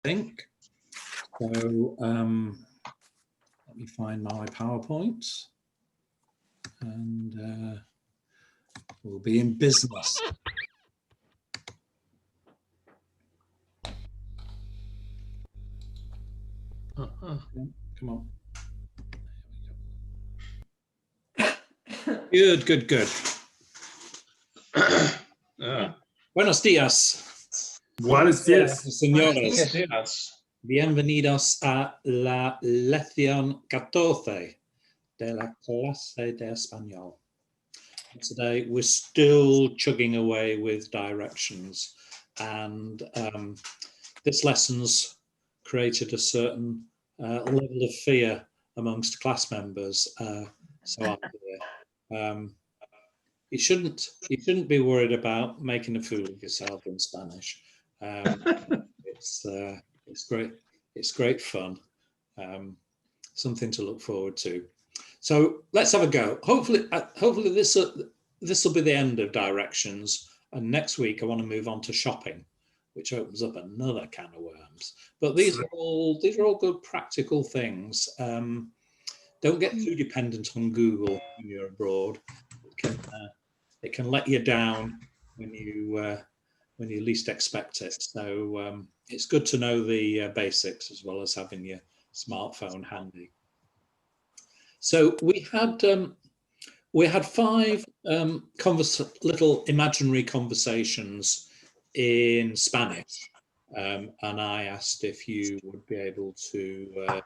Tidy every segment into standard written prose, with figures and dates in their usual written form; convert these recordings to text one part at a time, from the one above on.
think. So let me find my PowerPoint and we'll be in business. Come on. Good, good, good. Buenos días. Buenos días. Señores. Bienvenidos a la lección 14 de la clase de español. Today we're still chugging away with directions, and this lesson's created a certain level of fear amongst class members. You shouldn't be worried about making a fool of yourself in Spanish. It's great fun, something to look forward to. So let's have a go. Hopefully this will be the end of directions, and next week I want to move on to shopping, which opens up another can of worms. But these are all good practical things. Don't get too dependent on Google when you're abroad. It can let you down when you least expect it. So it's good to know the basics as well as having your smartphone handy. So we had 5 little imaginary conversations in Spanish, and I asked if you would be able to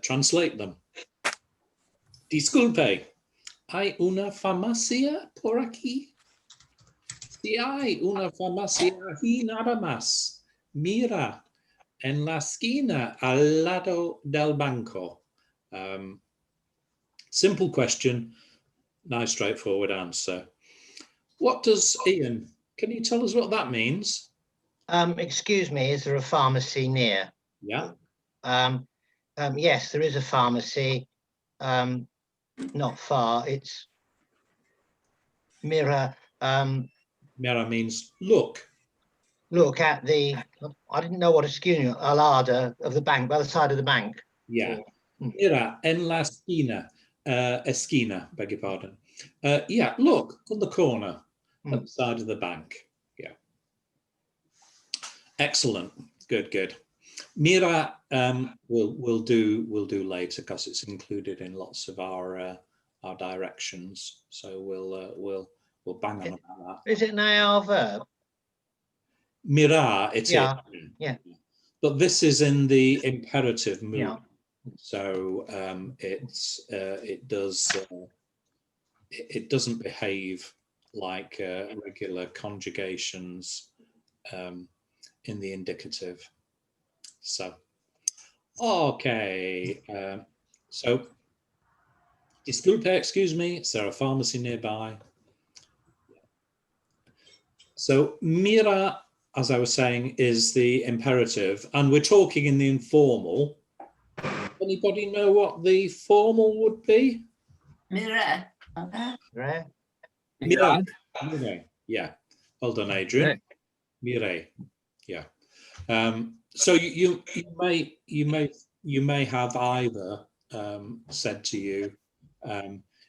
translate them. Disculpe, ¿hay una farmacia por aquí? Si hay una farmacia aquí nada más. Mira, en la esquina al lado del banco. Simple question, nice straightforward answer. What does Ian, can you tell us what that means? Excuse me, is there a pharmacy near? Yeah. Yes, there is a pharmacy. Not far. It's Mira. Mira means look. Look at the. I didn't know what excuse me. Alada of the bank, by the side of the bank. Yeah. Mira en la esquina. Esquina, beg your pardon. Yeah, look on the corner at the side of the bank. Yeah. Excellent. Good, good. Mira we'll do later because it's included in lots of our directions. So we'll bang on about that. Is it an AR verb? Mira, it is. Yeah. But this is in the imperative mood. Yeah. So it doesn't behave like regular conjugations in the indicative. So, okay. So, disculpe, excuse me, is there a pharmacy nearby? So, mira, as I was saying, is the imperative, and we're talking in the informal. Anybody know what the formal would be? Mira. Right. Mira. Mire. Yeah. Well done, Adrian. Mire. Yeah. So you may have either said to you,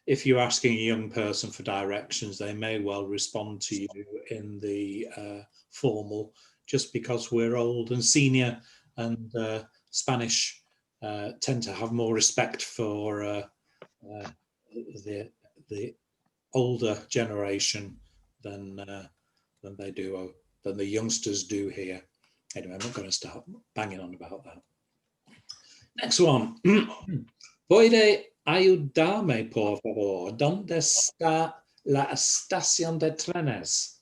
if you're asking a young person for directions, they may well respond to you in the formal, just because we're old and senior, and Spanish tend to have more respect for the older generation than the youngsters do here. Anyway, I'm not going to start banging on about that. Next one. ¿Puede ayudarme, por favor? ¿Dónde está la estación de trenes?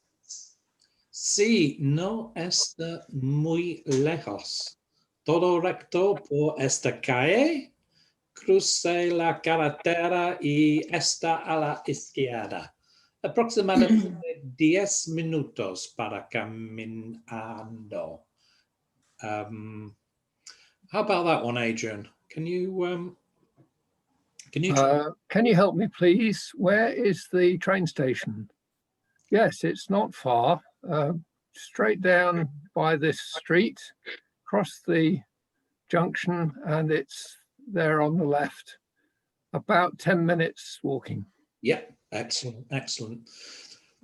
Sí, no está muy lejos. Todo recto por esta calle. Cruce la carretera y está a la izquierda. Aproximadamente 10 minutos para caminando. How about that one, Adrian? Can you help me, please? Where is the train station? Yes, it's not far. Straight down by this street, cross the junction and it's there on the left. About 10 minutes walking. Yeah, excellent, excellent.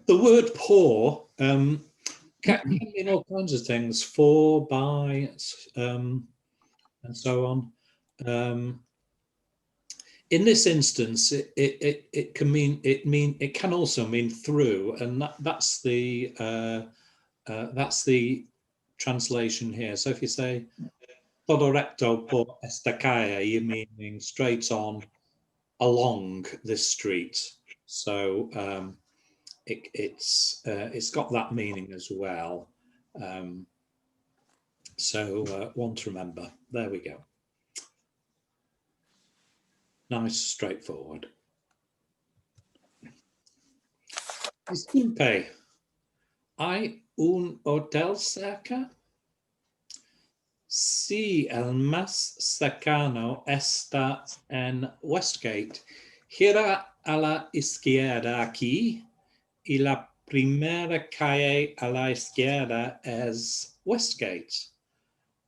The word pour can mean all kinds of things, for, by, and so on. In this instance, it can also mean through, and that's the translation here. So if you say todo recto por esta calle, you're meaning straight on along this street. So it's got that meaning as well. So one to remember. There we go. Nice, straightforward. Disculpe, ¿hay un hotel cerca? Sí, el más cercano está en Westgate. Gira a la izquierda aquí y la primera calle a la izquierda es Westgate.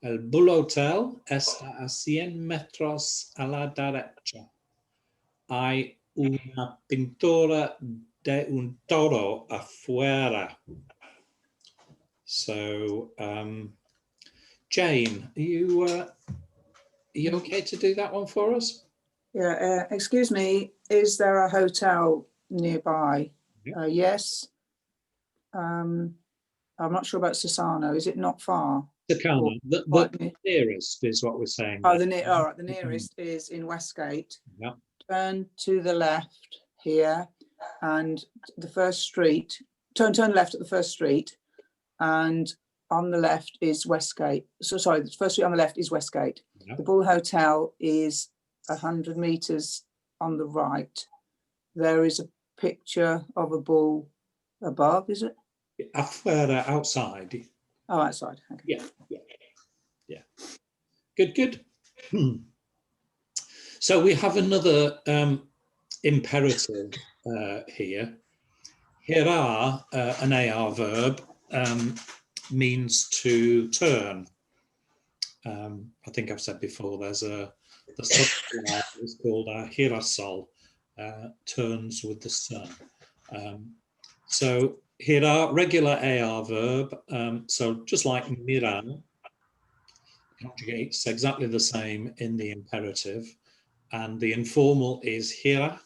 El Bull Hotel está a 100 metros a la derecha. Hay una pintura de un toro afuera. So, Jane, are you okay to do that one for us? Yeah, excuse me, is there a hotel nearby? Yeah. Yes. I'm not sure about Sassano. Is it not far? Tucano, the nearest is what we're saying. Oh, all right, the nearest is in Westgate. Yeah. Turn to the left here and the first street, turn left at the first street, and on the left is Westgate. So sorry, the first street on the left is Westgate. Yeah. The Bull Hotel is 100 meters on the right. There is a picture of a bull above, is it? Afuera, outside. Oh, outside. Okay. Yeah. Good. So we have another imperative here. Here are an AR verb means to turn. I think I've said before, there's the subject is called girasol, turns with the sun. So here are regular AR verb. So just like mirar, conjugates exactly the same in the imperative, and the informal is gira.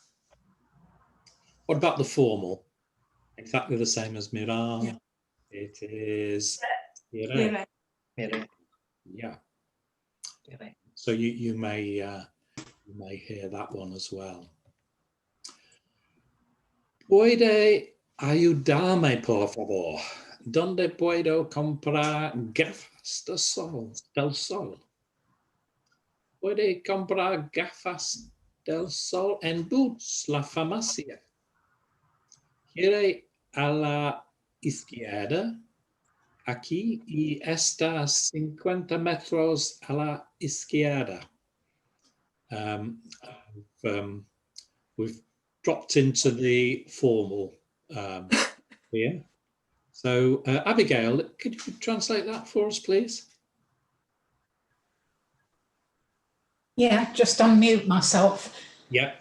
What about the formal? Exactly the same as mirar. Yeah. It is gira. Yeah. So you may hear that one as well. Puede ayudarme, por favor. ¿Dónde puedo comprar gafas del sol? Puede comprar gafas del sol en Boots, la farmacia. Gire a la izquierda aquí y está 50 metros a la izquierda. We've dropped into the formal here. So Abigail, could you translate that for us, please? Yeah, just unmute myself. Yeah.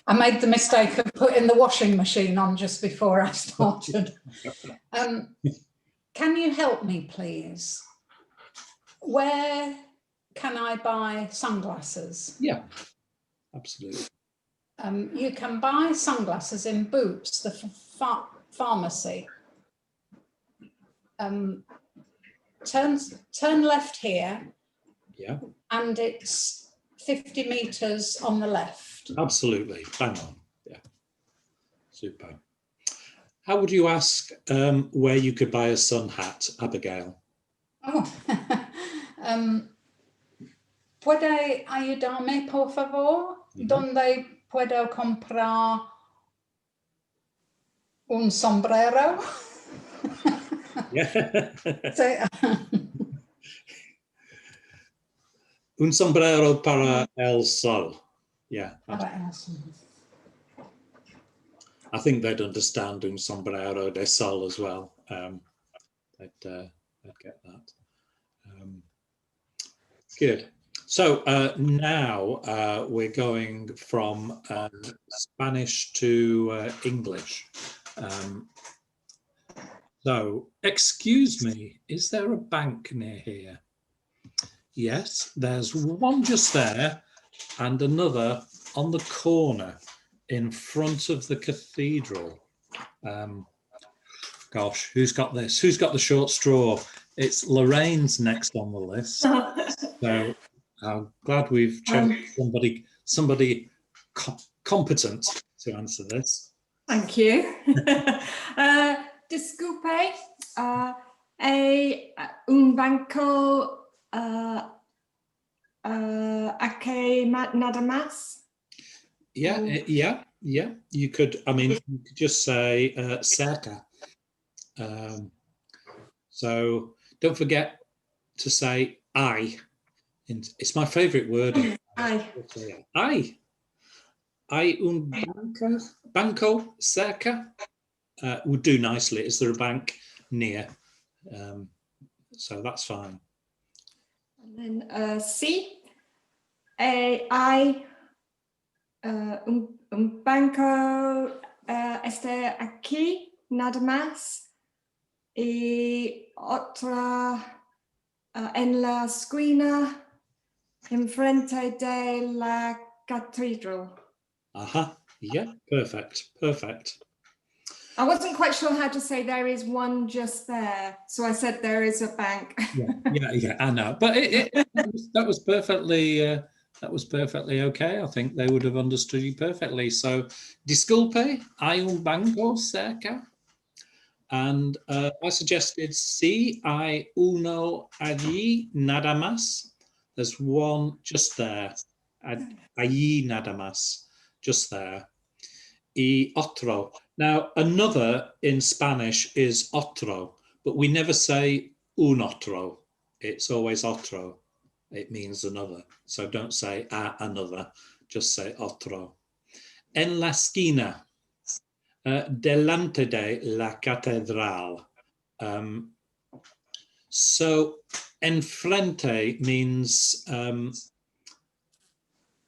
I made the mistake of putting the washing machine on just before I started. Can you help me, please? Where can I buy sunglasses? Yeah, absolutely. You can buy sunglasses in Boots, the pharmacy. Turn left here. Yeah. And it's 50 meters on the left. Absolutely, bang on. Yeah, super. How would you ask where you could buy a sun hat, Abigail? Oh, ¿puede ayudarme, por favor? ¿Dónde puedo comprar un sombrero? Yeah. So, Un sombrero para el sol. Yeah. I think they'd understand un sombrero de sol as well. They'd get that. Good. So now we're going from Spanish to English. So, excuse me, is there a bank near here? Yes, there's one just there and another on the corner in front of the cathedral. Gosh, who's got this? Who's got the short straw? It's Lorraine's next on the list. So I'm glad we've chosen somebody competent to answer this. Thank you. Disculpe, un banco aquí nada más? Yeah, yeah. You could, I mean, you could just say cerca. So don't forget to say I. It's my favorite word. Ay. Hay un banco cerca would do nicely. Is there a bank near? So that's fine. And then sí, hay un banco aquí nada más y otra en la esquina enfrente de la catedral. Aha, yeah, perfect. I wasn't quite sure how to say there is one just there, so I said there is a bank. Yeah, I know, but that was perfectly okay. I think they would have understood you perfectly. So, disculpe, hay un banco cerca, and I suggested sí, hay uno allí nada más. There's one just there, allí nada más, just there. Y otro. Now, another in Spanish is otro, but we never say un otro. It's always otro. It means another. So don't say another, just say otro. En la esquina, delante de la catedral. So enfrente means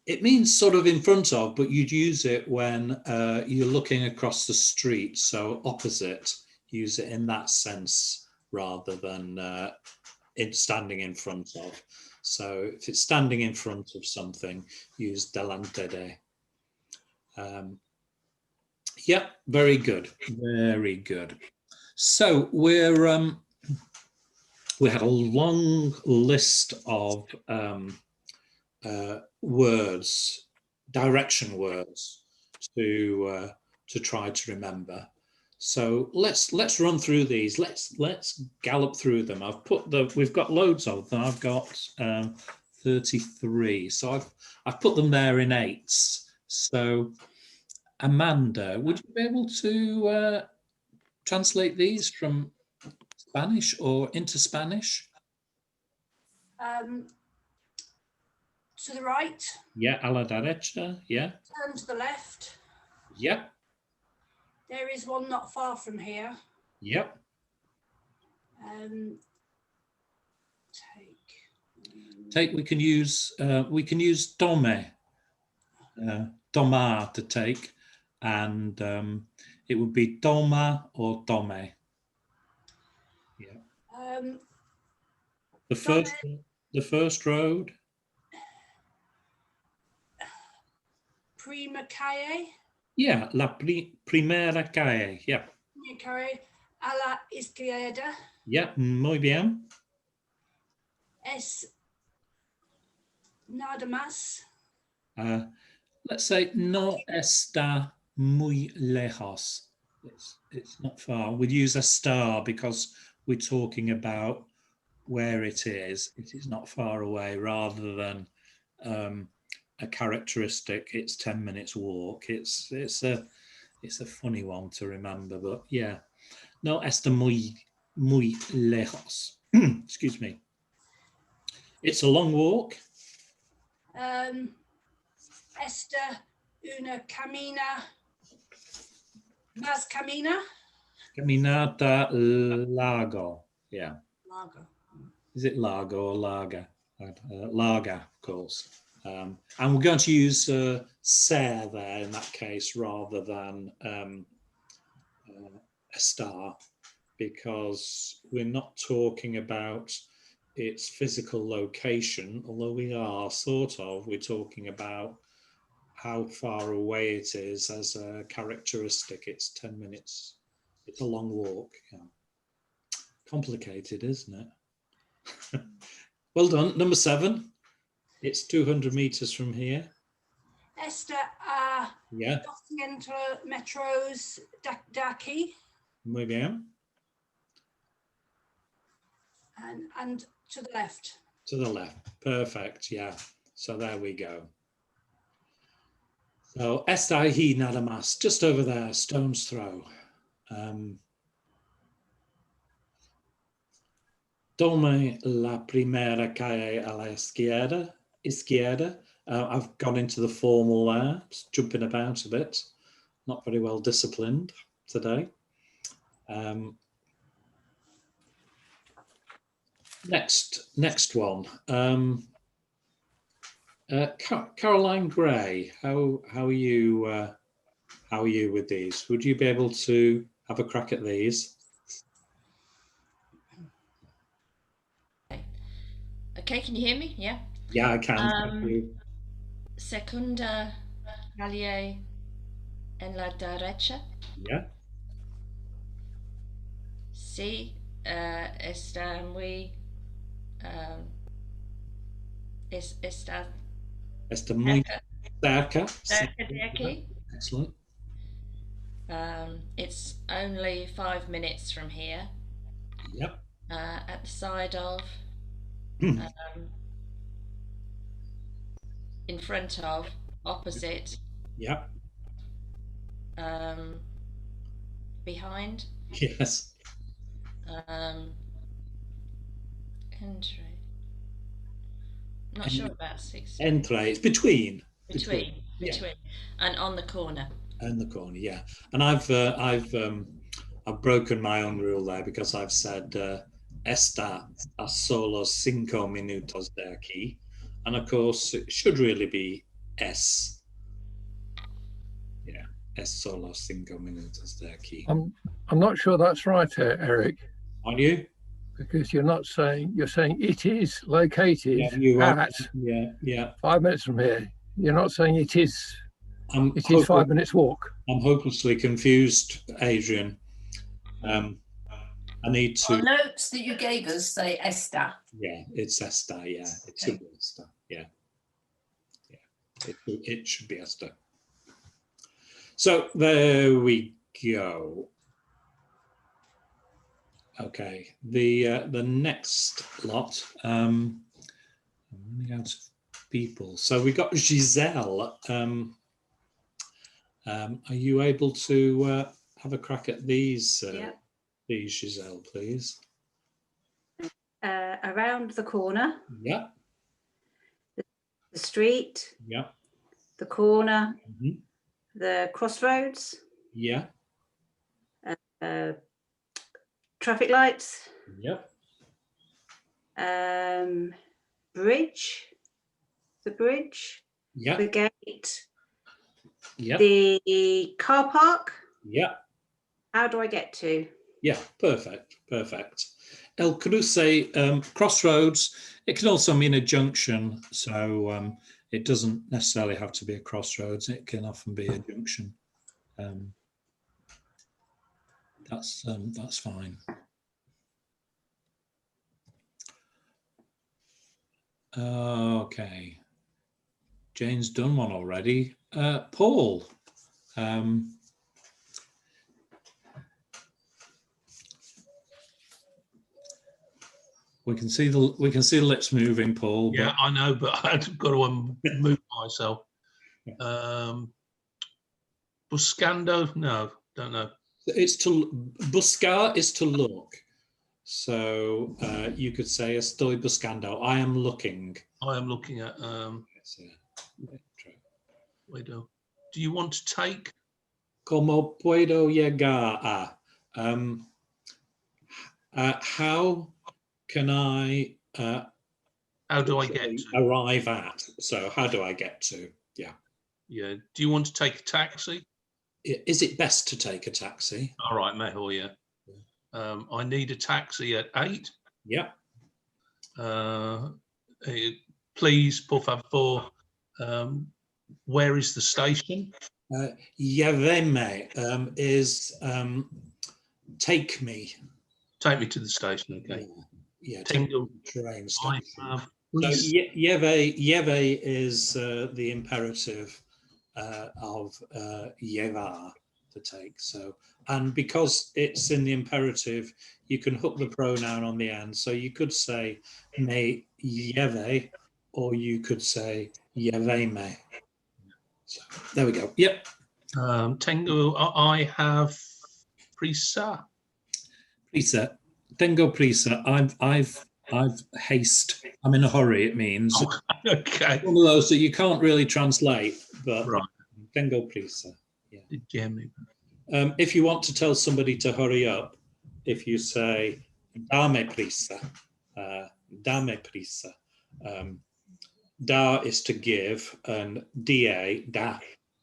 it means sort of in front of, but you'd use it when you're looking across the street. So opposite, use it in that sense rather than in standing in front of. So if it's standing in front of something, use delante de. Yeah, very good. So we had a long list of words, direction words to try to remember. So let's run through these. Let's gallop through them. We've got loads of them. I've got 33. So I've put them there in eights. So Amanda, would you be able to translate these from Spanish or into Spanish? To the right. Yeah, a la derecha. Yeah. Turn to the left. Yep. There is one not far from here. Yep. Take. We can use tome, tomar to take, and it would be toma or tome. Yeah. The first road. Prima calle. Yeah, la primera calle. Yeah. Prima calle a la izquierda. Yeah, muy bien. Es nada más. Let's say no está muy lejos. It's not far. We'd use a star because we're talking about where it is. It is not far away, rather than a characteristic. It's 10 minutes walk. It's a funny one to remember, but yeah. No está muy lejos. Excuse me. It's a long walk. Esta una camina. Más camina. Caminata largo. Yeah. Largo. Is it largo or larga? lager, of course. And we're going to use ser there in that case rather than estar, because we're not talking about its physical location, although we are sort of. We're talking about how far away it is as a characteristic. It's 10 minutes. It's a long walk. Yeah. Complicated, isn't it? Well done. Number 7. It's 200 meters from here. Esta a Yeah. 200 metros daqui. Muy bien. And to the left. To the left. Perfect. Yeah. So there we go. So está ahí nada más, just over there, stone's throw. Tome la primera calle a la izquierda. I've gone into the formal there, just jumping about a bit. Not very well disciplined today. Next one. Caroline Gray, how are you? How are you with these? Would you be able to have a crack at these? Okay, can you hear me? Yeah. Yeah, I can. Thank you. Segunda calle en la derecha. Yeah. Sí, está muy. Está muy cerca. Cerca de aquí. Excellent. It's only 5 minutes from here. Yep. At the side of, in front of, opposite, Yep. behind. Yes. Entry. Not sure about 6. Entre. It's between. Between. And on the corner. And the corner, yeah. And I've broken my own rule there because I've said está a solo 5 minutos de aquí, and of course it should really be es. Yeah, es solo 5 minutos de aquí. I'm not sure that's right, Eric. Are you? Because you're not saying, you're saying it is located at yeah 5 minutes from here. You're not saying it is. It is 5 minutes walk. I'm hopelessly confused, Adrian. I need to. Our notes that you gave us say esta. Yeah, it's esta. Yeah, it should be esta. Yeah, it should be esta. So there we go. Okay, the next lot. I'm running out of people. So we got Giselle. Are you able to have a crack at these? These, Giselle, please. Around the corner. Yeah. The street. Yeah. The corner. Mm-hmm. The crossroads. Yeah. Traffic lights. Yep. Bridge. The bridge. Yeah. The gate. Yeah. The car park. Yeah. How do I get to? Yeah, perfect. El Cruce, crossroads. It can also mean a junction, so it doesn't necessarily have to be a crossroads. It can often be a junction. That's fine. Okay. Jane's done one already. Paul. We can see the lips moving, Paul. Yeah, I know, but I've got to move myself. Buscando? No, don't know. It's to buscar is to look. So you could say estoy buscando. I am looking. I am looking at. Wait, do you want to take? Como puedo llegar a? How can I How do I get to? Arrive at. So how do I get to? Yeah. Yeah. Do you want to take a taxi? Is it best to take a taxi? All right, mejor, yeah. I need a taxi at 8. Yeah. Please, por favor, where is the station? Lléveme is take me. Take me to the station, okay. Yeah, Tengo, train I station. have, So please. lleve is the imperative of llevar, to take. So, and because it's in the imperative, you can hook the pronoun on the end. So you could say me lleve, or you could say lléveme. So there we go. Yep. Tengo, I have prisa. Prisa. Tengo prisa. I've haste. I'm in a hurry. It means Okay. one of those that you can't really translate, but Right. tengo prisa. Yeah. If you want to tell somebody to hurry up, if you say dame prisa, dame prisa. Da is to give, and da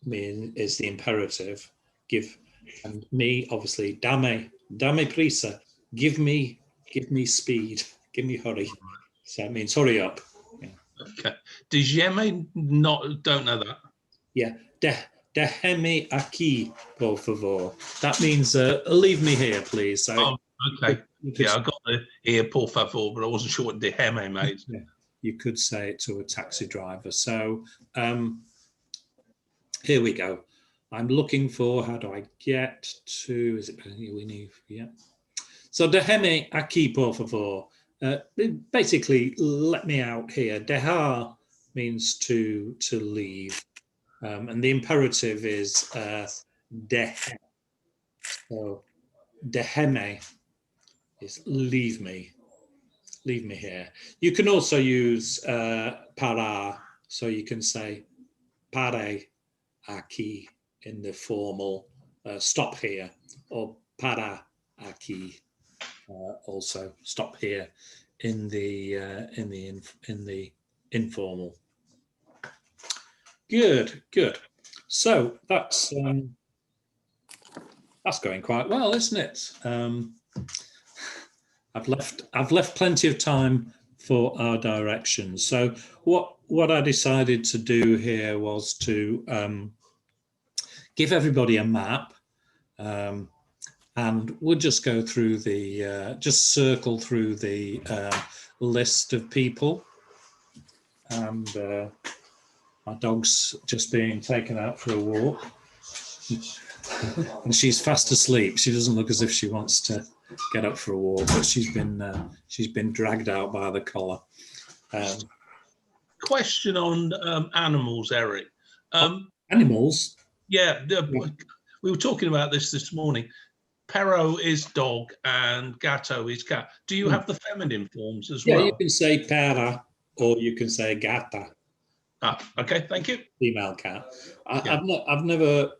is the imperative, give, and me obviously dame prisa, give me speed, give me hurry. So it means hurry up. Yeah. Okay. Déjeme, don't know that. Yeah. Déjeme aquí, por favor. That means leave me here, please. So okay. Yeah, I got the here, por favor, but I wasn't sure what déjeme made. Yeah. You could say it to a taxi driver. So here we go. I'm looking for, how do I get to, is it, we need, yeah. So déjeme aquí, por favor. Basically, let me out here. Dejar means to leave. And the imperative is deje. So déjeme is leave me here. You can also use para, so you can say pare aquí in the formal stop here, or para aquí also stop here in the informal. Good. So that's going quite well, isn't it? I've left plenty of time for our directions. So what I decided to do here was to give everybody a map, and we'll just go through the just circle through the list of people. And my dog's just being taken out for a walk, and she's fast asleep. She doesn't look as if she wants to get up for a walk, but she's been dragged out by the collar. Question on animals, Eric. Animals? Yeah, we were talking about this morning. Perro is dog and gatto is cat. Do you have the feminine forms as well? Yeah, you can say pera or you can say gata. Ah, okay, thank you. Female cat. I've never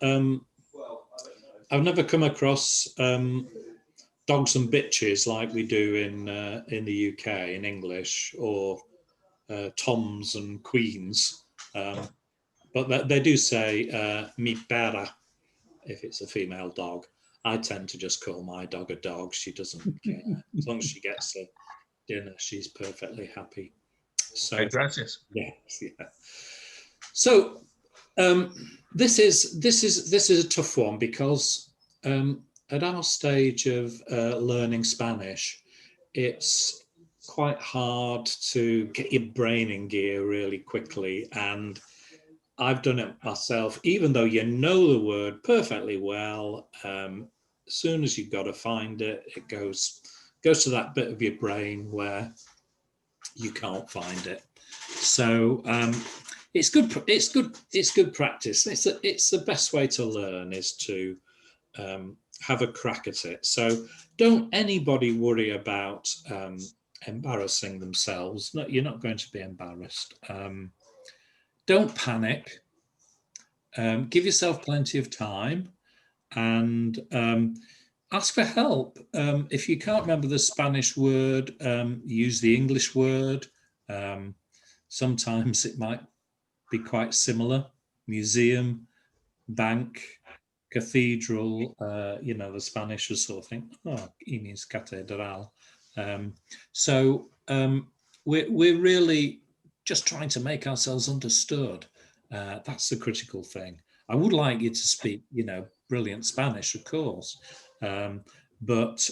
come across dogs and bitches like we do in the UK in English, or toms and queens, but they do say mi perra if it's a female dog. I tend to just call my dog a dog. She doesn't care. As long as she gets her dinner, she's perfectly happy. So gracias. Yes, yeah. So this is a tough one, because at our stage of learning Spanish, it's quite hard to get your brain in gear really quickly. And I've done it myself, even though you know the word perfectly well. As soon as you've got to find it, it goes to that bit of your brain where you can't find it. So it's good practice. It's the best way to learn, is to have a crack at it. So don't anybody worry about embarrassing themselves. No, you're not going to be embarrassed. Don't panic. Give yourself plenty of time, and ask for help. If you can't remember the Spanish word, use the English word. Sometimes it might be quite similar. Museum, bank, cathedral, you know, the Spanish will sort of think, oh, he means catedral. We're really just trying to make ourselves understood. That's the critical thing. I would like you to speak, you know, brilliant Spanish, of course, but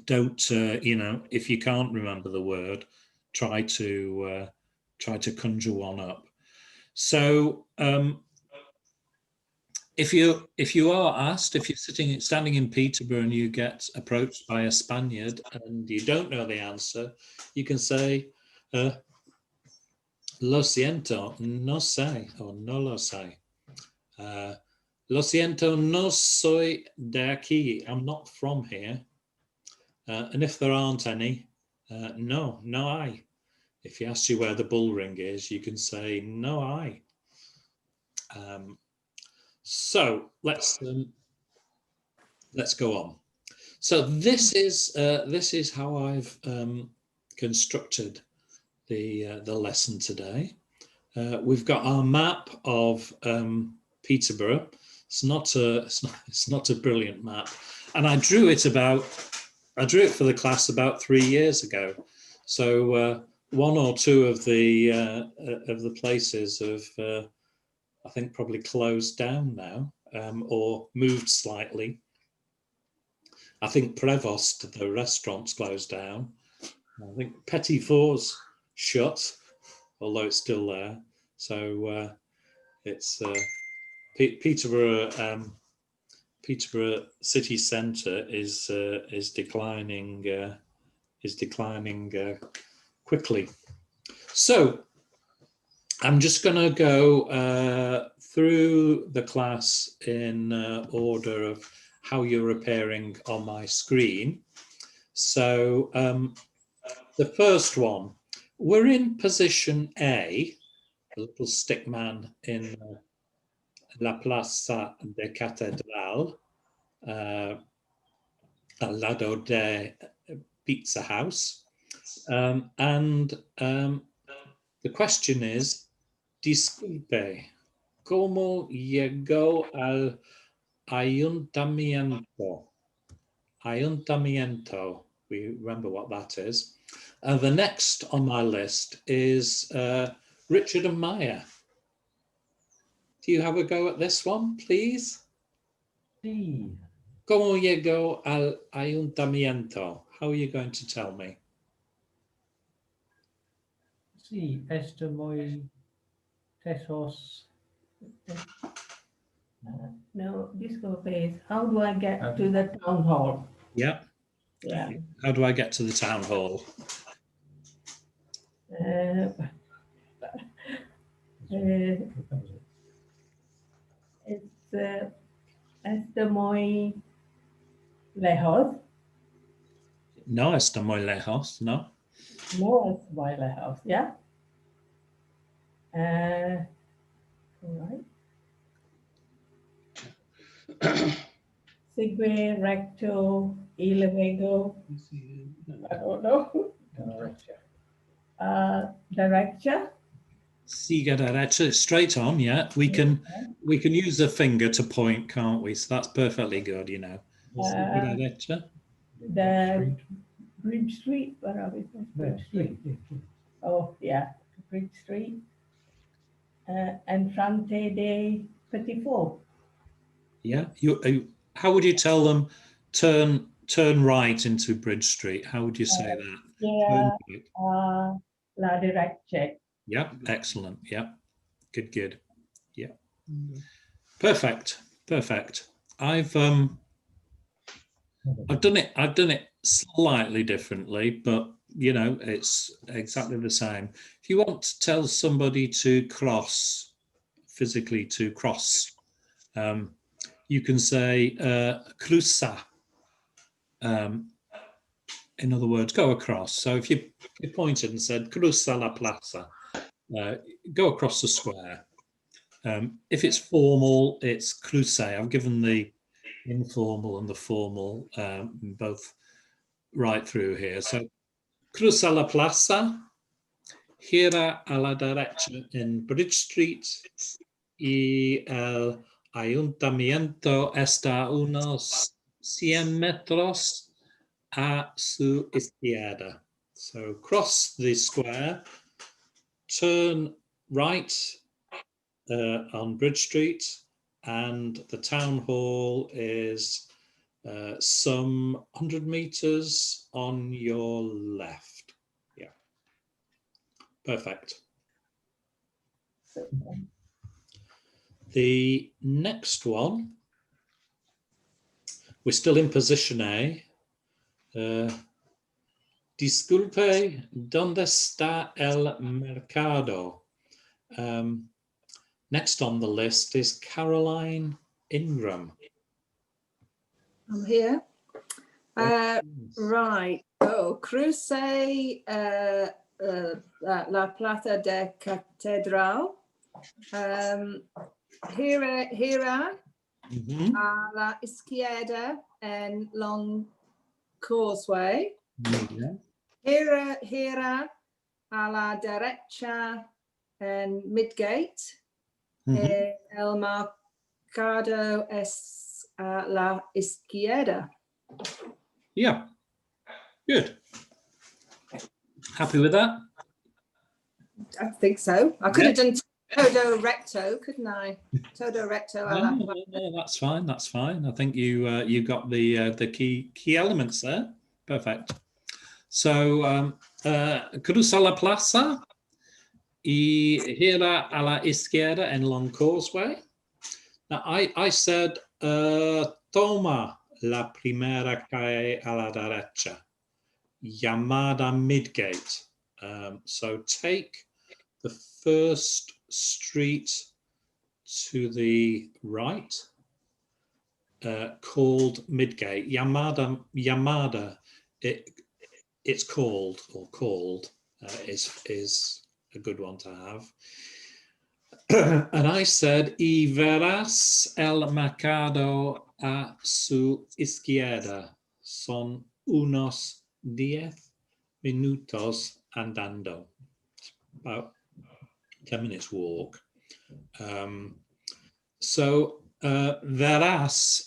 don't, you know, if you can't remember the word, try to conjure one up. So if you are asked, if you're standing in Peterborough and you get approached by a Spaniard and you don't know the answer, you can say, lo siento, no sé, or no lo sé. Lo siento, no soy de aquí. I'm not from here. And if there aren't any, no hay. If he asks you where the bull ring is, you can say, no hay. So let's go on. So this is how I've constructed the lesson today. We've got our map of Peterborough. It's not a brilliant map, and I drew it for the class about 3 years ago. So one or two of the places have I think probably closed down now, or moved slightly. I think Prevost, the restaurant's closed down. I think Petit Four's shut, although it's still there. So it's Peterborough. Peterborough city centre is declining. Quickly. So I'm just going to go through the class in order of how you're appearing on my screen. So the first one, we're in position A, the little stick man in La Plaza de Catedral, al lado de Pizza House. And the question is, disculpe, ¿cómo llegó al ayuntamiento? Ayuntamiento, we remember what that is. The next on my list is Richard and Maya. Do you have a go at this one, please? Sí. ¿Cómo llegó al ayuntamiento? How are you going to tell me? Sí, muy tesos. No, disculpe, how do I get to the town hall? Yeah. Yeah. How do I get to the town hall? It's muy lejos. No, está muy lejos, no. No, it's muy lejos, yeah. All right. Sigue recto y luego, I don't know. Derecha. Sigue derecha, straight on, yeah. We can use a finger to point, can't we? So that's perfectly good, you know. Sigue derecha. The Bridge Street, where are we? Bridge Street. Oh, yeah, Bridge Street. Enfrente de Petit Four. Yeah. How would you tell them turn right into Bridge Street? How would you say that? Yeah, la derecha. Yeah, excellent. Yeah, good. Yeah, perfect. I've done it slightly differently, but you know it's exactly the same. If you want to tell somebody to cross, physically to cross, you can say cruza. In other words, go across. So if you pointed and said cruza la plaza, go across the square. If it's formal, it's cruce. I've given the informal and the formal both right through here. So cruza la plaza, gira a la derecha en Bridge Street y el ayuntamiento está unos 100 metros a su izquierda. So cross the square, turn right on Bridge Street, and the town hall is some 100 meters on your left. Yeah, perfect. The next one, we're still in position A. Disculpe, ¿dónde está el mercado? Next on the list is Caroline Ingram. I'm here. Right. Oh, cruce la Plaza de Catedral. Gira a la izquierda en Long Causeway. Gira a la derecha en Midgate. El mercado es a la izquierda. Yeah, good. Happy with that? I think so. I could have done todo recto, couldn't I? Todo recto. No, that's fine. That's fine. I think you got the key elements there. Perfect. So cruza la plaza y gira a la izquierda en Long Causeway. Now I said toma la primera calle a la derecha, llamada Midgate. So take the first street to the right, called Midgate. Llamada, it's called, or called, is a good one to have. And I said, y verás el mercado a su izquierda. Son unos 10 minutos andando. About 10 minutes walk. So verás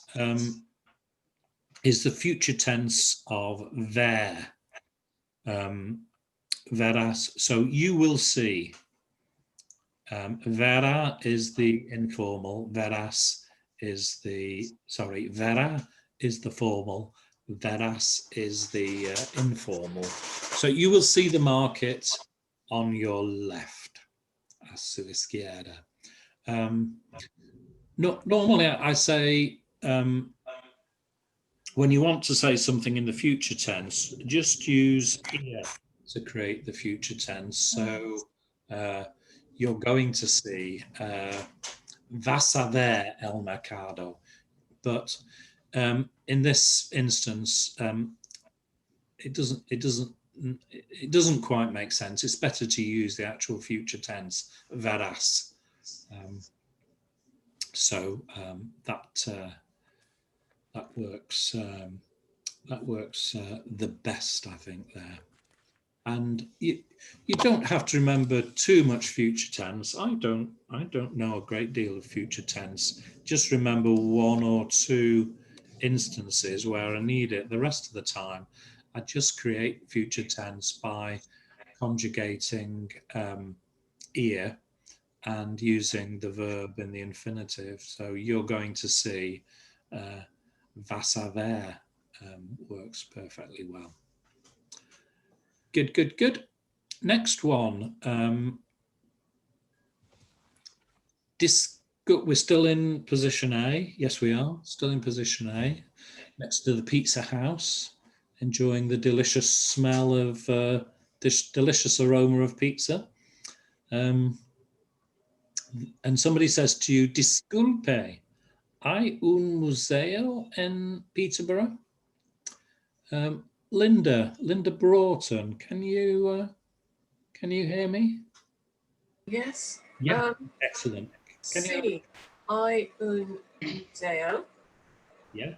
is the future tense of ver. Verás, so you will see. Vera is the informal, verás is the, sorry, vera is the formal, verás is the informal. So you will see the market on your left, a su izquierda. Normally I say, when you want to say something in the future tense, just use ir to create the future tense. So you're going to see vas a ver el mercado, but in this instance, it doesn't quite make sense. It's better to use the actual future tense, verás. So that works. That works the best, I think, there. And you don't have to remember too much future tense. I don't know a great deal of future tense. Just remember one or two instances where I need it. The rest of the time, I just create future tense by conjugating ir and using the verb in the infinitive. So you're going to see vas a ver works perfectly well. Good, good, good. Next one. We're still in position A. Yes, we are still in position A, next to the pizza house, enjoying the delicious smell of this delicious aroma of pizza. And somebody says to you, disculpe, ¿hay un museo en Peterborough? Linda Broughton, can you hear me? Yes. Yeah, excellent. Can Sí, hay un museo. Yeah.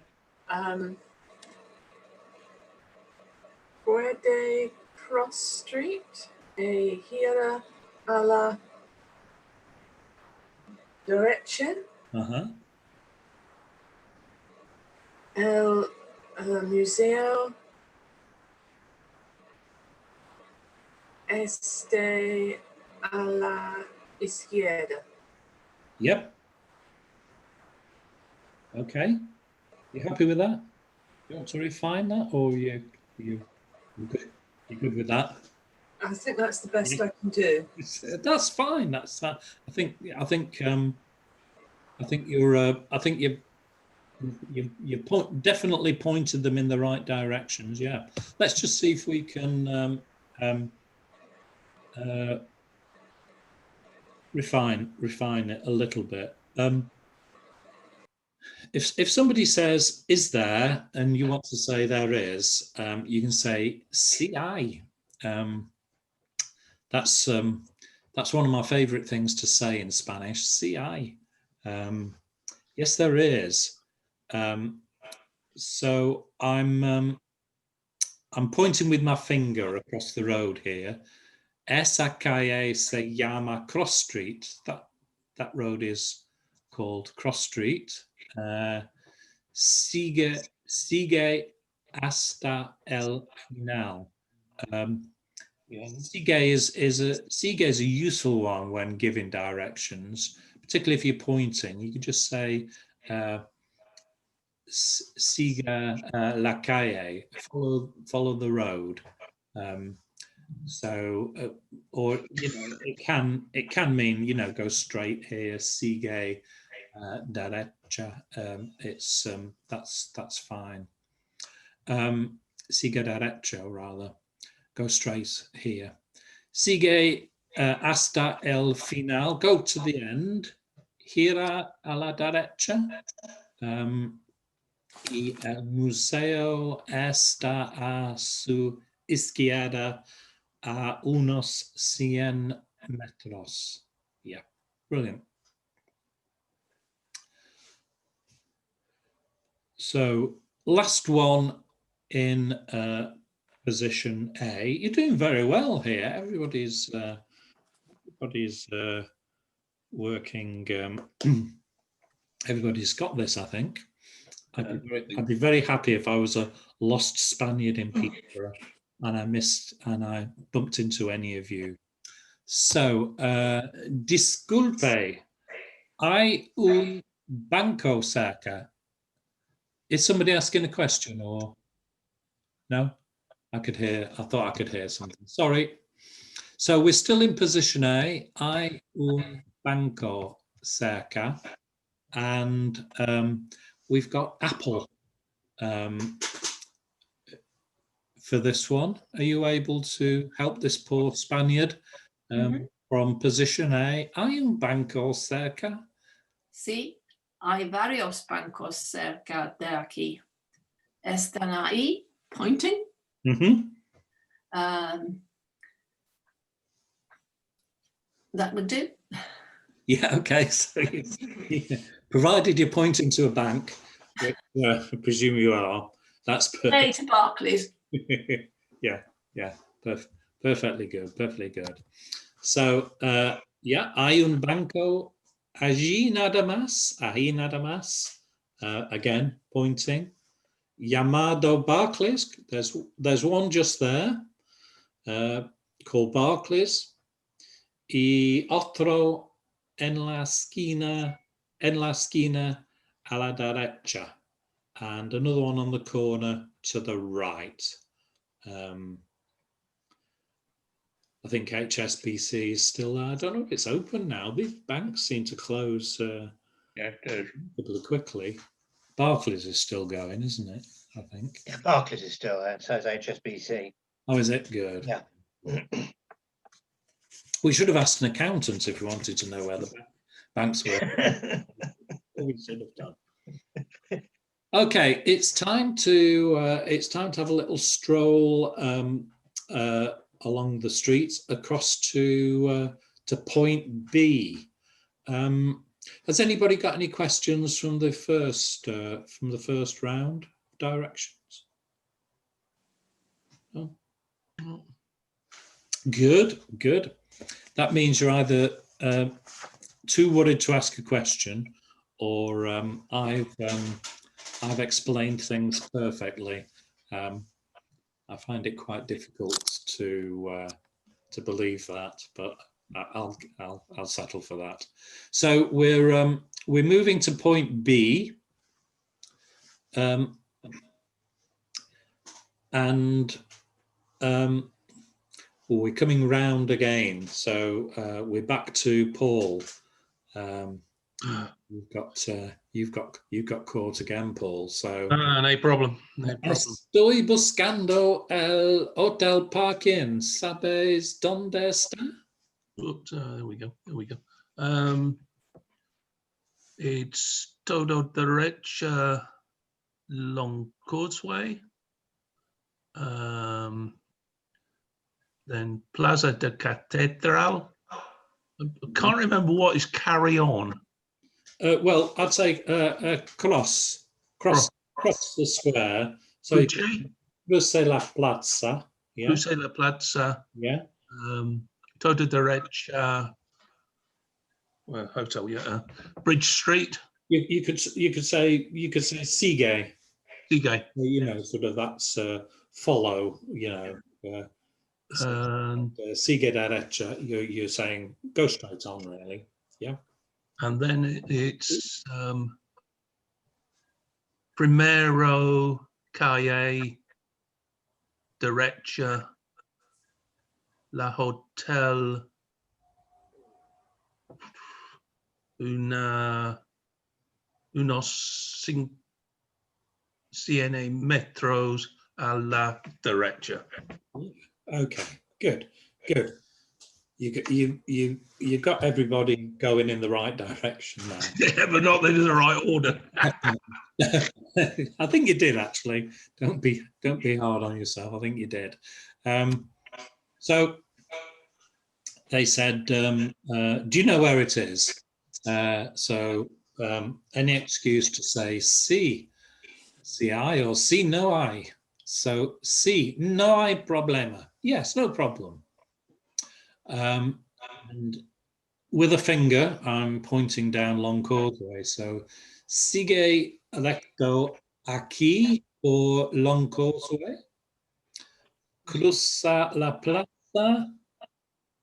Puede cross street? gira a la derecha. El museo este a la izquierda. Yep. Okay. You happy with that? You want to refine that, or you good? You good with that? I think that's the best I can do. That's fine. That's fine. I think you're. I think you definitely pointed them in the right directions. Yeah. Let's just see if we can refine it a little bit. If somebody says, "Is there?" and you want to say there is, you can say "Sí hay." That's one of my favorite things to say in Spanish. Sí hay. Yes, there is. So I'm pointing with my finger across the road here. Esa calle se llama Cross Street. That road is called Cross Street. Sigue hasta el final. Sigue is a useful one when giving directions, particularly if you're pointing. You can just say sigue la calle, follow the road. Or it can mean go straight here, sigue derecha. That's fine. Sigue derecha, rather, go straight here. Sigue hasta el final, go to the end. Gira a la derecha. Y el museo está a su izquierda a unos 100 metros. Yeah, brilliant. So last one in position A. You're doing very well here. Everybody's working. Everybody's got this, I think. I'd be very happy if I was a lost Spaniard in Peterborough and I bumped into any of you. So, disculpe, hay un banco cerca. Is somebody asking a question or no? I thought I could hear something. Sorry. So we're still in position A. Hay un banco cerca. And we've got Apple for this one. Are you able to help this poor Spaniard from position A? ¿Hay un banco cerca? Sí, hay varios bancos cerca de aquí. Están ahí, pointing. That would do. Yeah, okay. So, provided you're pointing to a bank, which I presume you are, that's perfect. Hey, to Barclays. Yeah, perfectly good. So, hay un banco allí nada más. Again, pointing. Llamado Barclays. There's one just there called Barclays. Y otro en la esquina a la derecha, and another one on the corner to the right. I think HSBC is still there. I don't know if it's open now. These banks seem to close quickly. Barclays is still going, isn't it? I think. Yeah, Barclays is still there. So is HSBC. Oh, is it? Good. Yeah. We should have asked an accountant if we wanted to know where the banks were. We should have done. Okay, it's time to have a little stroll along the streets across to point B. Has anybody got any questions from the first round directions? No? Good, good. That means you're either too worried to ask a question, or I've explained things perfectly. I find it quite difficult to believe that, but I'll settle for that. So we're moving to point B, and we're coming round again. So we're back to Paul. You've got caught again, Paul. So no problem. No problem. Estoy buscando el hotel parking. ¿Sabes dónde está? Oops, there we go. There we go. It's todo derecha long causeway. Then Plaza de Catedral. I can't remember what is carry on. Well, I'd say cross the square. So you cruce la plaza. Yeah. Cruce la plaza. Yeah. Todo derecha. Well, hotel. Yeah. Bridge Street. You could say sigue. Sigue. You know, sort of that's follow. You know. Sigue derecha. You're saying go straight on, really. Yeah. And then it's Primero Calle Derecha La Hotel unos 100 metros a la derecha. Okay, good. You got everybody going in the right direction now. Yeah, but not in the right order. I think you did, actually. Don't be hard on yourself. I think you did. So they said, do you know where it is? So any excuse to say sí hay or sí no hay. So sí, no hay problema. Yes, no problem. And with a finger, I'm pointing down long causeway. So sigue recto aquí or long causeway. Cruza la plaza.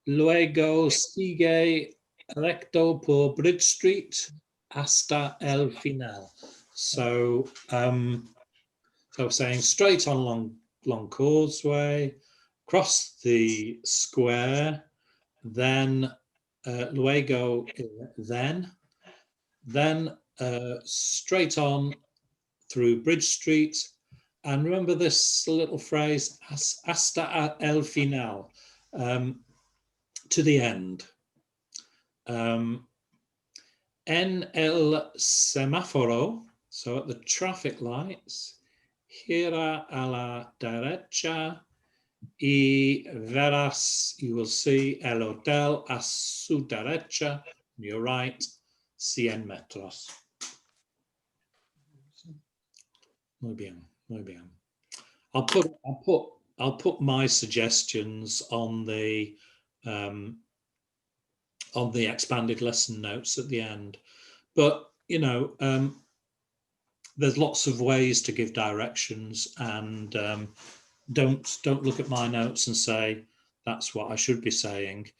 Luego sigue recto por Bridge Street hasta el final. So, so saying straight on long causeway, cross the square, then luego then straight on through Bridge Street, and remember this little phrase hasta el final, to the end. En el semáforo, so at the traffic lights, gira a la derecha y verás, you will see el hotel a su derecha, on your right, 100 metros. Muy bien, muy bien. I'll put my suggestions on the expanded lesson notes at the end, but you know, there's lots of ways to give directions, and don't look at my notes and say that's what I should be saying.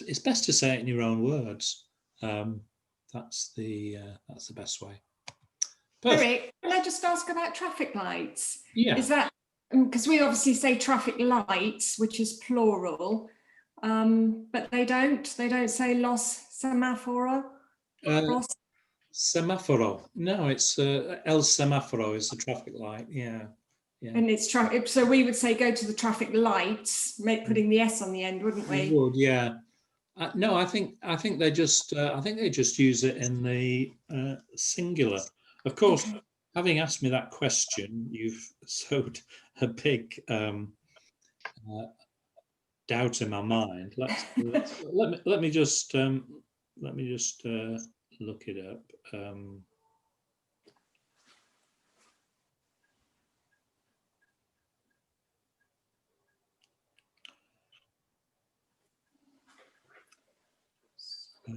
It's best to say it in your own words. That's the best way. Perfect. Eric, can I just ask about traffic lights? Yeah. Is that because we obviously say traffic lights, which is plural, but they don't say los semáforo. Semáforo. No, it's el semáforo is the traffic light. Yeah. And it's traffic. So we would say go to the traffic lights, putting the S on the end, wouldn't we? We would, yeah. No, I think they just use it in the singular. Of course, having asked me that question, you've sowed a big doubt in my mind. Let me just look it up. I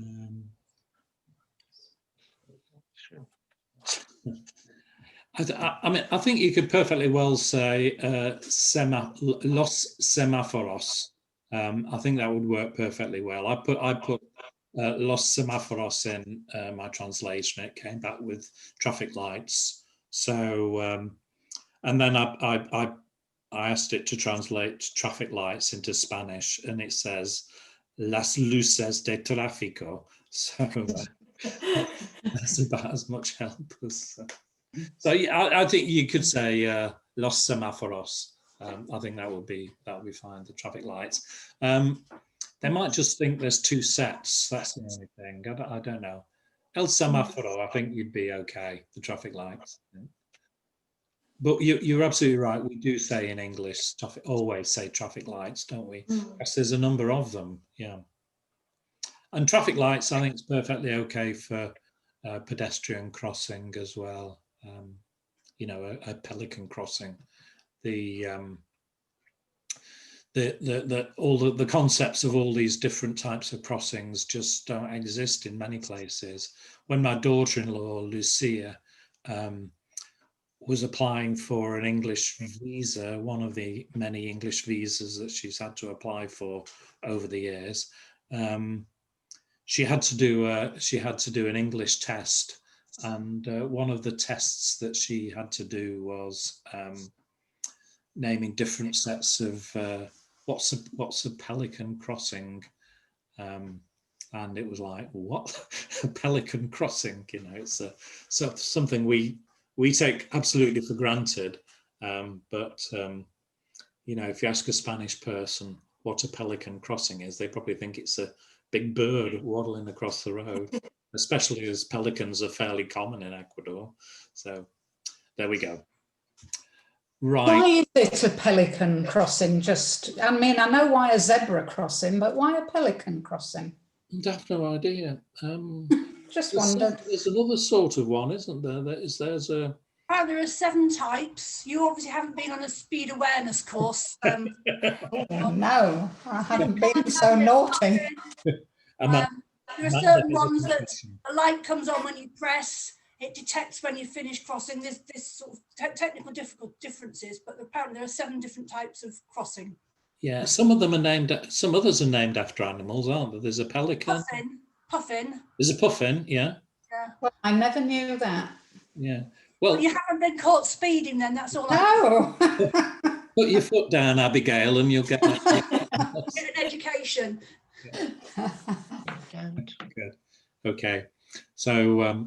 mean, I think you could perfectly well say los semáforos. I think that would work perfectly well. I put los semáforos in my translation. It came back with traffic lights. So, and then I asked it to translate traffic lights into Spanish, and it says las luces de tráfico. So that's about as much help as. So yeah, I think you could say los semáforos. I think that would be fine. The traffic lights. They might just think there's two sets. That's the only thing. I don't know. El semáforo, I think you'd be okay. The traffic lights. But you're absolutely right. We do say in English, always say traffic lights, don't we? Because there's a number of them. Yeah. And traffic lights, I think, is perfectly okay for pedestrian crossing as well. You know, a pelican crossing. All the concepts of all these different types of crossings just don't exist in many places. When my daughter-in-law Lucia was applying for an English visa, one of the many English visas that she's had to apply for over the years, she had to do an English test, and one of the tests that she had to do was naming different sets of what's a pelican crossing, and it was like, what? A pelican crossing? You know, it's something we take absolutely for granted, but you know, if you ask a Spanish person what a pelican crossing is, they probably think it's a big bird waddling across the road, especially as pelicans are fairly common in Ecuador. So there we go. Right. Why is it a pelican crossing? I mean, I know why a zebra crossing, but why a pelican crossing? I have no idea. Just wondered. There's another sort of one, isn't there? There's a. Well, there are 7 types. You obviously haven't been on a speed awareness course. No, I haven't been so naughty. There are certain ones that a light comes on when you press. It detects when you finish crossing. There's this sort of technical differences, but apparently there are 7 different types of crossing. Yeah, some of them are named. Some others are named after animals, aren't there? There's a pelican. Puffin. There's a puffin. Yeah. Yeah. Well, I never knew that. Yeah. Well, you haven't been caught speeding then. That's all. No. Put your foot down, Abigail, and you'll get an education. Good. Okay. So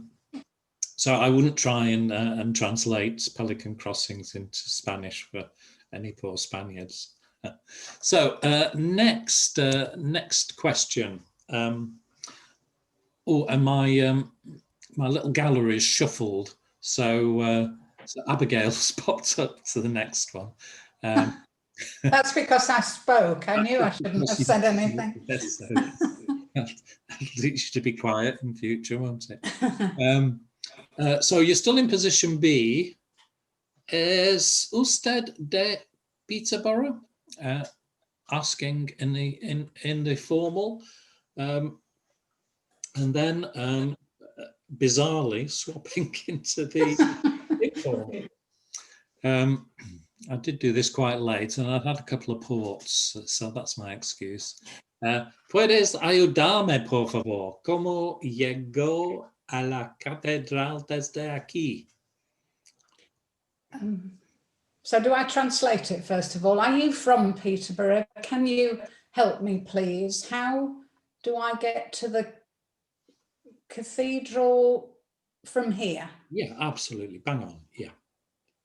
I wouldn't try and translate pelican crossings into Spanish for any poor Spaniards. So next question. Oh, and my little gallery is shuffled. So Abigail's popped up to the next one. That's because I spoke. I knew I shouldn't have said anything. Yes, so I'll teach you to be quiet in future, won't it? So you're still in position B. Es usted de Peterborough? Asking in the formal, and then bizarrely swapping into the informal. I did do this quite late, and I've had a couple of ports, so that's my excuse. ¿Puedes ayudarme, por favor? ¿Cómo llegó a la catedral desde aquí? So do I translate it first of all? Are you from Peterborough? Can you help me, please? How do I get to the cathedral from here? Yeah, absolutely. Bang on. Yeah.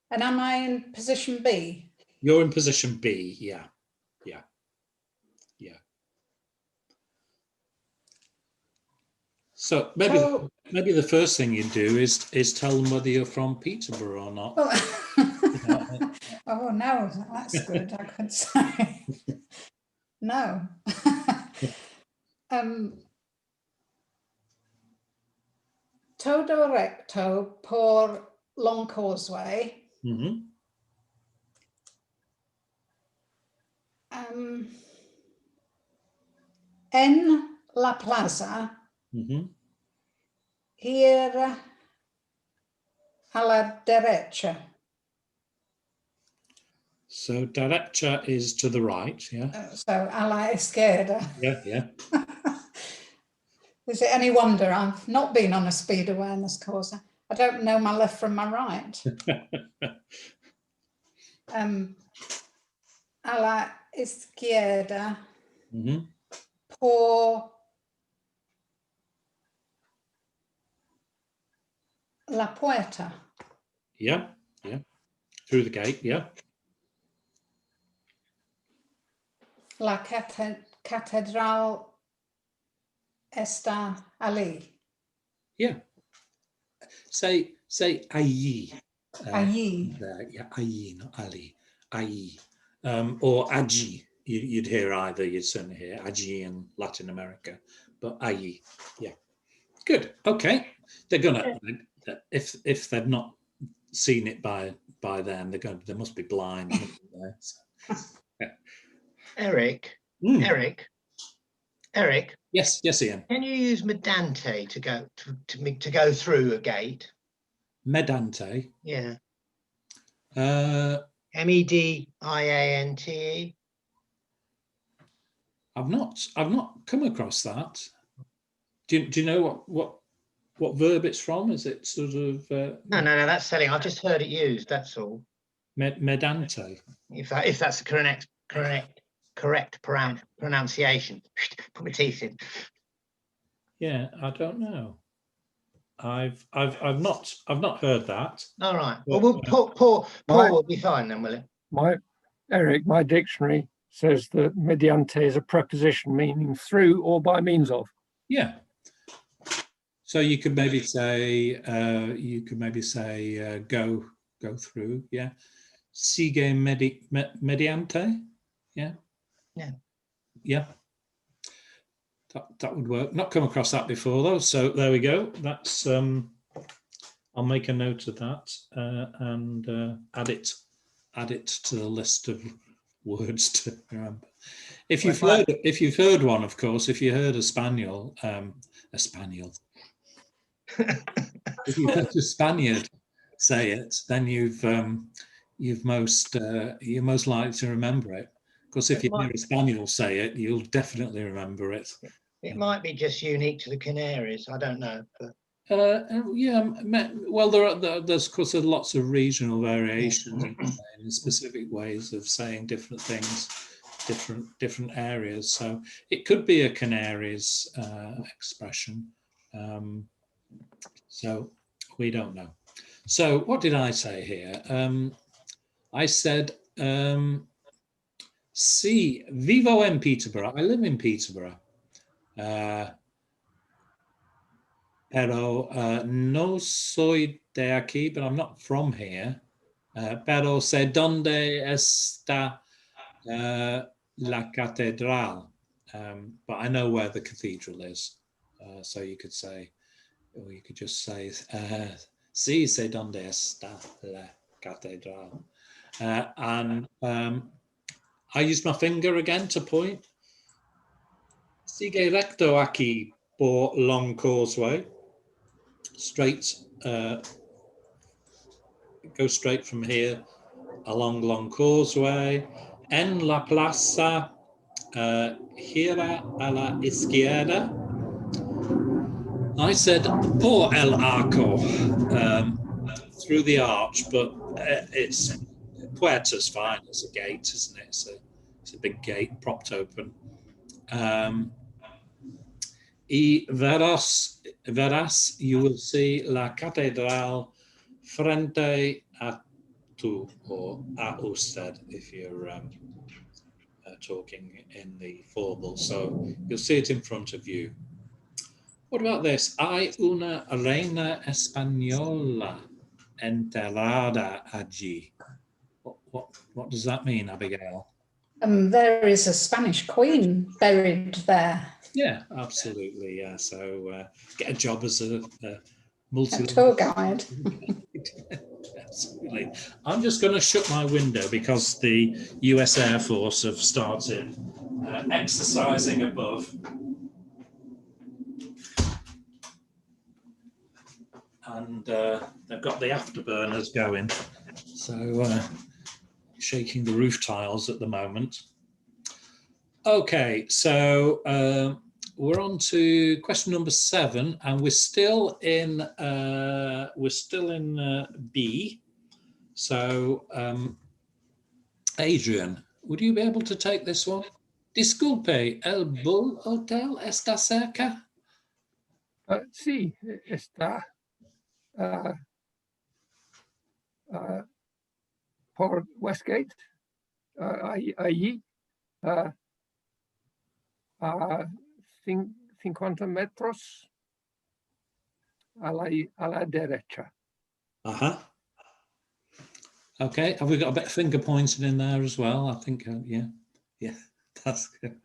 And am I in position B? You're in position B. Yeah. Yeah. Yeah. So maybe the first thing you do is tell them whether you're from Peterborough or not. Oh no, that's good. I could say no. Todo recto por Long Causeway. Mm-hmm. En la plaza Ir a la derecha. So derecha is to the right, yeah? So a la izquierda. Yeah, yeah. Is it any wonder I've not been on a speed awareness course? I don't know my left from my right. A la izquierda por la puerta. Yeah, yeah. Through the gate, yeah. La catedral está allí. Yeah. Say allí. Allí. Yeah, allí, not allí. Allí. Or allí. You'd hear either. You'd certainly hear allí in Latin America, but allí. Yeah. Good. Okay. They're gonna, if they've not seen it by then, they must be blind. Yeah. Eric. Yes, Ian. Can you use medante to go through a gate? Medante. Yeah. MEDIANTE. I've not come across that. Do you know what verb it's from? Is it sort of? No, that's selling. I've just heard it used. That's all. Medante. If that's the correct pronunciation. Put my teeth in. Yeah, I don't know. I've not heard that. All right. Well, Paul will be fine then, will it? My dictionary says that mediante is a preposition meaning through or by means of. Yeah. So you could maybe say go through. Yeah. Sigue mediante. Yeah. Yeah. Yeah. That would work. Not come across that before though. So there we go. That's I'll make a note of that and add it to the list of words to remember. If you've heard one, of course, if you heard a Spaniel, if you heard a Spaniard say it, then you're most likely to remember it. Because if you hear a Spaniel say it, you'll definitely remember it. It might be just unique to the Canaries. I don't know. But... yeah, well, there's of course lots of regional variations in specific ways of saying different things, different areas. So it could be a Canaries expression. So we don't know. So what did I say here? I said, sí, vivo en Peterborough. I live in Peterborough. Pero no soy de aquí, but I'm not from here. Pero sé dónde está la catedral. But I know where the cathedral is. So you could say, or you could just say, sí, sé dónde está la catedral. And I use my finger again to point. Sigue recto aquí por Long Causeway. Straight, go straight from here along Long Causeway. En la plaza, gira a la izquierda. I said por el arco, through the arch, but it's Puerta's fine. It's a gate, isn't it? It's a big gate propped open. Y verás, you will see la catedral frente a tú, or a usted if you're talking in the formal. So you'll see it in front of you. What about this? Hay una reina española enterrada allí. What does that mean, Abigail? There is a Spanish queen buried there. Yeah, absolutely. Yeah, so get a job as a tour guide. Absolutely. I'm just going to shut my window because the US Air Force have started exercising above. and they've got the afterburners going. So shaking the roof tiles at the moment. Okay, so we're on to question number 7, and we're still in B. So Adrian, would you be able to take this one? Disculpe, el Bull Hotel está cerca? Sí, está por Westgate, allí, a 50 metros a la derecha. Okay, have we got a bit of finger pointing in there as well? I think, yeah, that's good.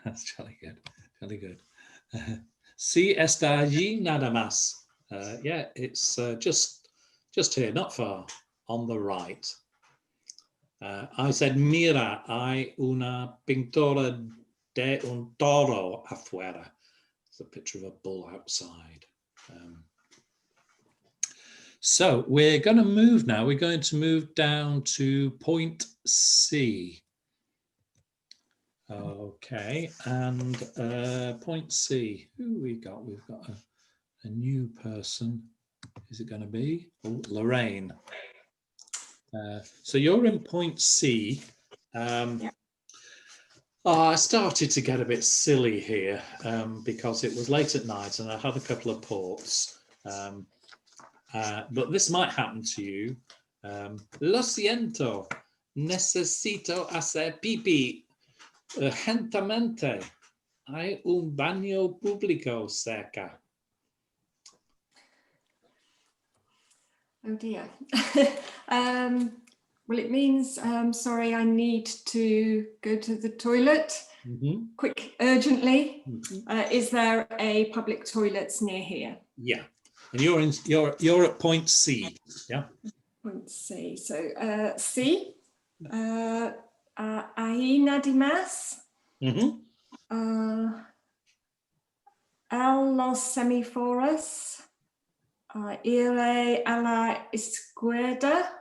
That's jolly good, jolly good. Sí, está allí nada más. Yeah, it's just here, not far, on the right. I said, mira, hay una pintura de un toro afuera. It's a picture of a bull outside. So we're going to move now. We're going to move down to point C. Okay, and point C. Who we got? We've got a new person. Is it going to be? Oh, Lorraine. So you're in point C. I started to get a bit silly here because it was late at night and I had a couple of ports. But this might happen to you. Lo siento, necesito hacer pipí urgentemente. Hay un baño público cerca. Oh dear. Well, it means, sorry, I need to go to the toilet. Quick, urgently. Is there a public toilets near here? Yeah, and you're at point C. Yeah. Point C. So C. Ahí nadie más. A los semiforos. Iré a la izquierda.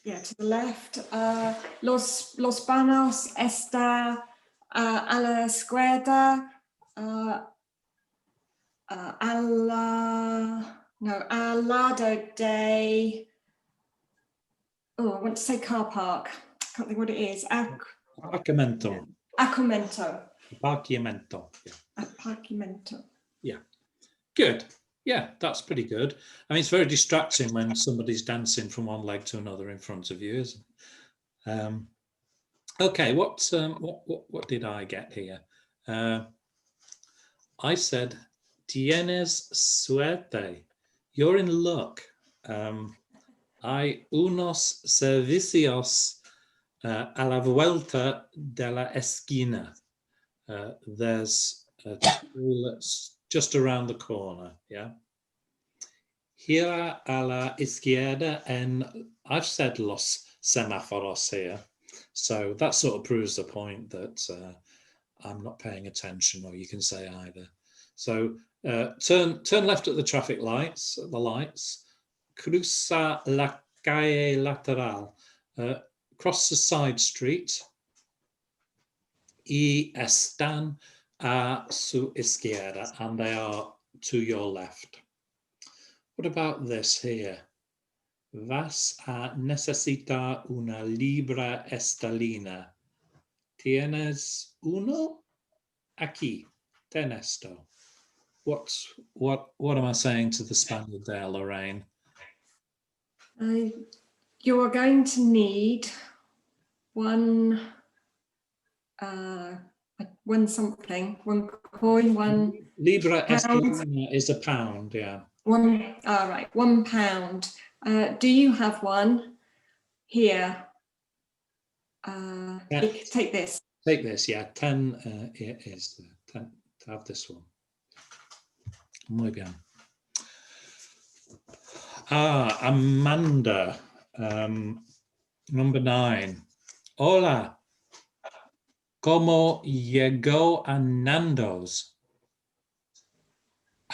Yeah, to the left. Los baños está a la izquierda. Al lado de. Oh, I want to say car park. I can't think what it is. Aparcamento. Aparcamento. Aparcamento. Yeah. Aparcamento. Yeah. Good. Yeah, that's pretty good. I mean, it's very distracting when somebody's dancing from one leg to another in front of you, isn't it? Okay, what did I get here? I said, tienes suerte. You're in luck. Hay unos servicios a la vuelta de la esquina. There's toilets just around the corner, yeah. Gira a la izquierda, and I've said los semáforos here, so that sort of proves the point that I'm not paying attention, or you can say either. So turn left at the traffic lights, cruza la calle lateral, cross the side street, y están a su izquierda, and they are to your left. What about this here? Vas a necesitar una libra esterlina. ¿Tienes uno? Aquí, ten esto. What am I saying to the Spaniard there, Lorraine? You are going to need one coin, one Libra pound. esterlina is a pound, yeah. Right, £1. Do you have one here? Take this. Take this, yeah. 10 is 10. Have this one. Muy bien. Amanda, number 9. Hola. ¿Cómo llegó a Nando's?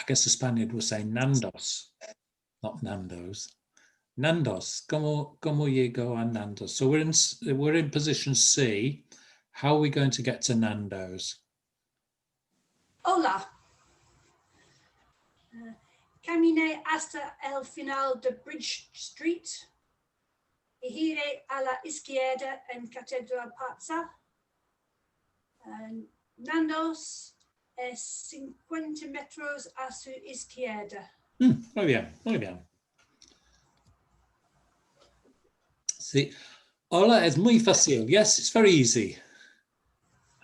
guess a Spaniard would say Nandos, not Nando's. Nandos, ¿cómo llego a Nandos? So we're in position C. How are we going to get to Nando's? Hola. Caminé hasta el final de Bridge Street y giré a la izquierda en Catedral Plaza. Nandos es 50 metros a su izquierda. Muy bien, muy bien. Sí. Hola, es muy fácil. Yes, it's very easy.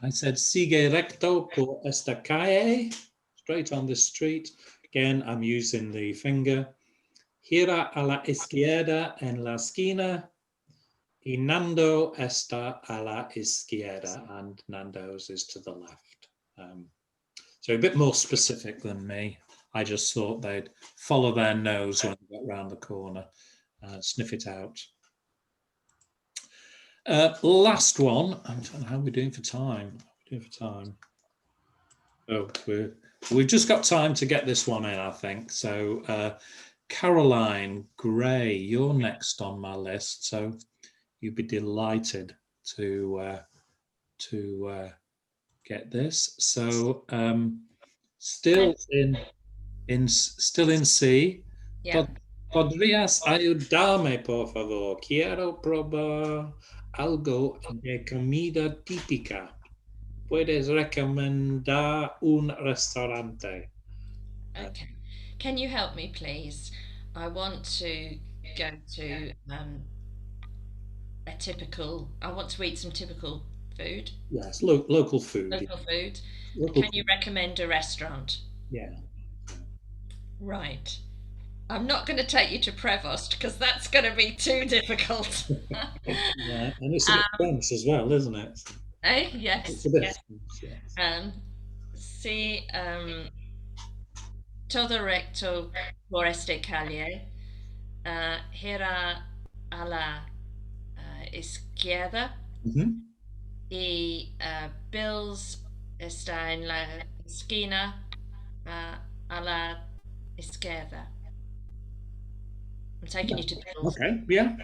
I said, sigue recto por esta calle, straight on this street. Again, I'm using the finger. Gira a la izquierda en la esquina. Y Nando está a la izquierda, and Nando's is to the left. So a bit more specific than me. I just thought they'd follow their nose when they got round the corner, sniff it out. Last one. I don't know how we're doing for time. Oh, we've just got time to get this one in, I think. So Caroline Gray, you're next on my list. So you'd be delighted to get this. So still in C. Yeah. ¿Podrías ayudarme, por favor? Quiero probar algo de comida típica. ¿Puedes recomendar un restaurante? Okay. Can you help me, please? I want to go to I want to eat some typical food. Yes, local food. Local food. Local Can you recommend a restaurant? Yeah. Right. I'm not going to take you to Prevost because that's going to be too difficult. Yeah, and it's a bit French as well, isn't it? Yes. It's a bit Yes. French, yes. Sí, todo recto por esta calle, gira a la izquierda y Bill's está en la esquina a la izquierda. I'm taking you to Bill's. Okay, yeah.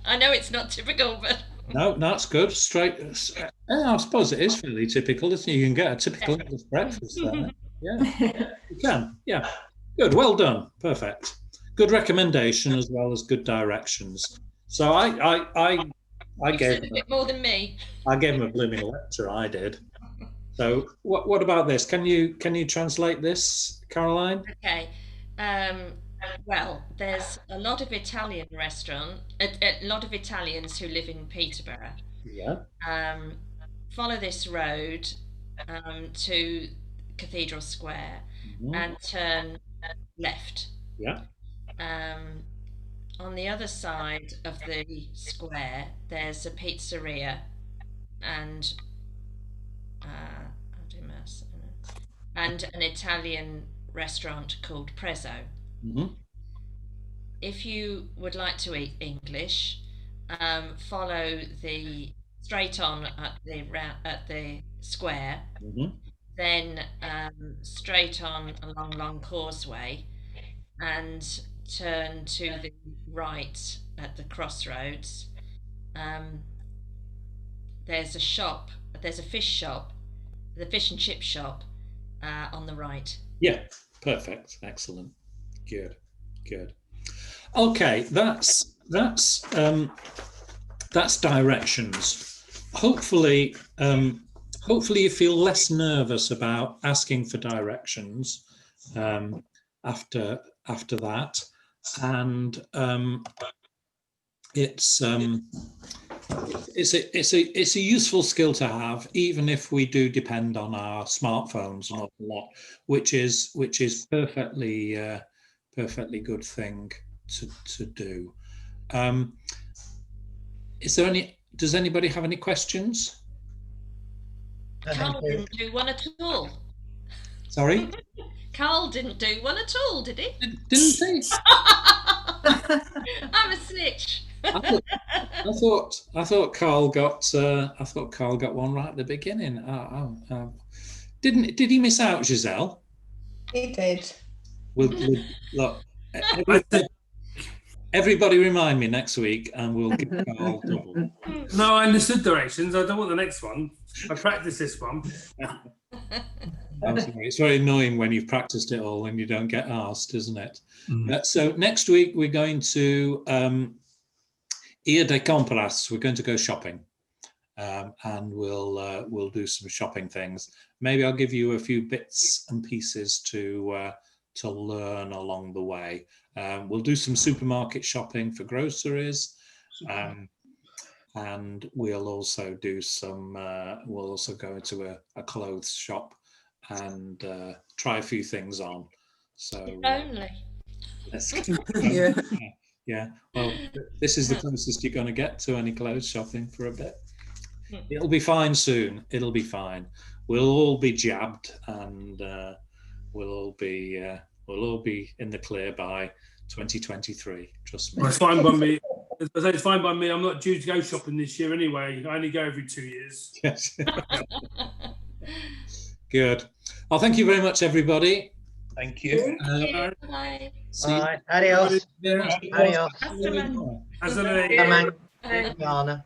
I know it's not typical, but No, that's good. Straight. I suppose it is fairly typical, isn't it? You can get a typical English breakfast there. Yeah, you can. Yeah, good. Well done. Perfect. Good recommendation as well as good directions. So I gave a bit more than me. I gave him a blooming lecture. I did. So what about this? Can you translate this, Caroline? Okay. Well, there's a lot of Italian a lot of Italians who live in Peterborough. Yeah. Follow this road to Cathedral Square and turn left. Yeah. On the other side of the square, there's a pizzeria and an Italian restaurant called Prezzo. If you would like to eat English, follow the straight on at the square, then straight on along Long Causeway, and turn to the right at the crossroads. There's a shop. There's a fish shop, the fish and chip shop, on the right. Yeah, perfect, excellent, good. Okay, that's directions. Hopefully you feel less nervous about asking for directions after that, and it's a useful skill to have, even if we do depend on our smartphones an awful lot, which is perfectly good thing to do. Does anybody have any questions? Carl didn't do one at all. Sorry? Carl didn't do one at all, did he? Didn't he? I'm a snitch. I thought Carl got one right at the beginning. Did he miss out, Giselle? He did. We'll look. Everybody remind me next week, and we'll give Carl double. No, I understood directions. I don't want the next one. I practiced this one. I'm sorry. It's very annoying when you've practiced it all and you don't get asked, isn't it? So next week we're going to Ir de compras. We're going to go shopping, and we'll do some shopping things. Maybe I'll give you a few bits and pieces to learn along the way. We'll do some supermarket shopping for groceries, and we'll also do some. We'll also go into a clothes shop and try a few things on. So only. Yeah. Well, this is the closest you're going to get to any clothes shopping for a bit. It'll be fine soon. It'll be fine. We'll all be jabbed, and we'll all be in the clear by 2023. Trust me. Well, it's fine by me. It's fine by me. I'm not due to go shopping this year anyway. I only go every 2 years. Yes. Good. Well, thank you very much, everybody. Thank you. Bye. All right, adios. Yeah. Adios. Hasta luego. Bye.